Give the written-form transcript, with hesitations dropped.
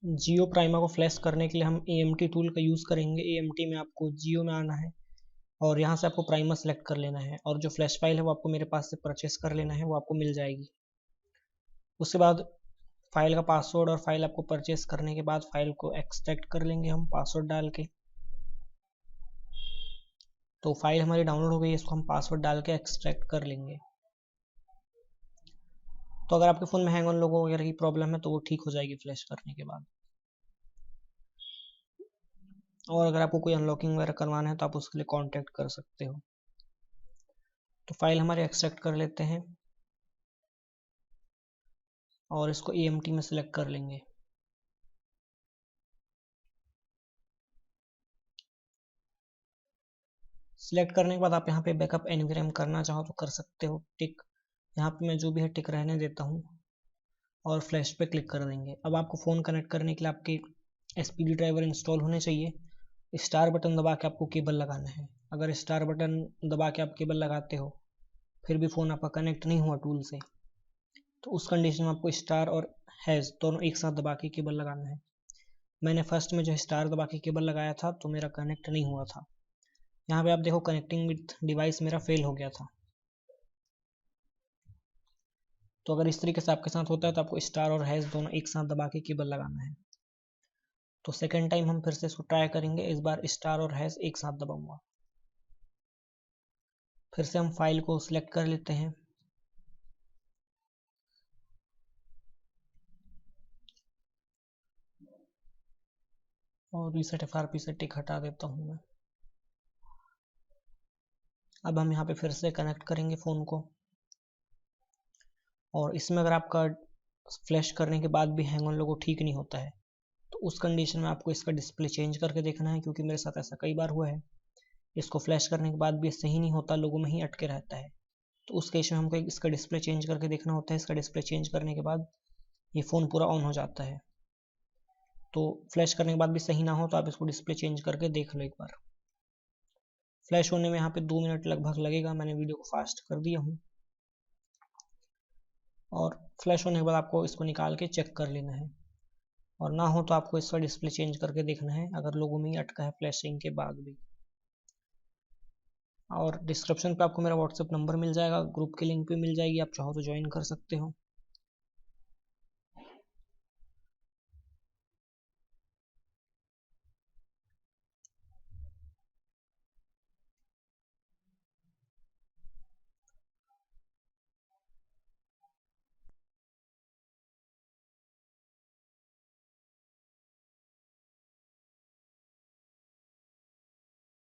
जियो prima को flash करने के लिए हम AMT टूल का यूज़ करेंगे। AMT में आपको जियो में आना है और यहाँ से आपको प्राइमा सेलेक्ट कर लेना है और जो फ्लैश फाइल है वो आपको मेरे पास से परचेस कर लेना है, वो आपको मिल जाएगी। उसके बाद फाइल का पासवर्ड और फाइल आपको परचेस करने के बाद फाइल को एक्सट्रैक्ट कर लेंगे हम पासवर्ड डाल के। तो फाइल हमारी डाउनलोड हो गई है, इसको हम पासवर्ड डाल के एक्सट्रैक्ट कर लेंगे। तो अगर आपके फ़ोन में हैंग ऑन लोगो वगैरह की प्रॉब्लम है तो वो ठीक हो जाएगी फ्लैश करने के बाद। और अगर आपको कोई अनलॉकिंग वगैरह करवाना है तो आप उसके लिए कांटेक्ट कर सकते हो। तो फाइल हमारे एक्सट्रैक्ट कर लेते हैं और इसको AMT में सेलेक्ट कर लेंगे। सिलेक्ट करने के बाद आप यहाँ पे बैकअप एनवीआरएम करना चाहो तो कर सकते हो, टिक। यहाँ पे मैं जो भी है टिक रहने देता हूँ और फ्लैश पे क्लिक कर देंगे। अब आपको फ़ोन कनेक्ट करने के लिए आपके SPD ड्राइवर इंस्टॉल होने चाहिए। स्टार बटन दबा के आपको केबल लगाना है। अगर स्टार बटन दबा के आप केबल लगाते हो फिर भी फ़ोन आपका कनेक्ट नहीं हुआ टूल से, तो उस कंडीशन में आपको स्टार और हैज़ दोनों एक साथ दबा के केबल लगाना है। मैंने फर्स्ट में जो स्टार दबा के केबल लगाया था तो मेरा कनेक्ट नहीं हुआ था। यहाँ पे आप देखो कनेक्टिंग विथ डिवाइस मेरा फेल हो गया था। तो अगर इस तरीके से आपके साथ होता है तो आपको स्टार और हैज़ दोनों एक साथ दबा के केबल लगाना है। तो सेकेंड टाइम हम फिर से इसको ट्राई करेंगे, इस बार स्टार और हैज़ एक साथ दबाऊंगा। फिर से हम फाइल को सिलेक्ट कर लेते हैं और रीसेट FRP से टिक हटा देता हूँ मैं। अब हम यहाँ पे फिर से कनेक्ट करेंगे फ़ोन को और इसमें अगर आपका फ्लैश करने के बाद भी हैंग ऑन लोगो ठीक नहीं होता है तो उस कंडीशन में आपको इसका डिस्प्ले चेंज करके देखना है, क्योंकि मेरे साथ ऐसा कई बार हुआ है। इसको फ्लैश करने के बाद भी सही नहीं होता, लोगों में ही अटके रहता है। तो उस केस में हमको इसका डिस्प्ले चेंज करके देखना होता है। इसका डिस्प्ले चेंज करने के बाद ये फ़ोन पूरा ऑन हो जाता है। तो फ्लैश करने के बाद भी सही ना हो तो आप इसको डिस्प्ले चेंज करके देख लो एक बार। फ्लैश होने में यहाँ पे 2 मिनट लगभग लगेगा, मैंने वीडियो को फास्ट कर दिया हूँ। और फ्लैश होने के बाद आपको इसको निकाल के चेक कर लेना है और ना हो तो आपको इसका डिस्प्ले चेंज करके देखना है अगर लोगों में ही अटका है फ्लैशिंग के बाद भी। और डिस्क्रिप्शन पे आपको मेरा व्हाट्सएप नंबर मिल जाएगा, ग्रुप की लिंक भी मिल जाएगी, आप चाहो तो ज्वाइन कर सकते हो।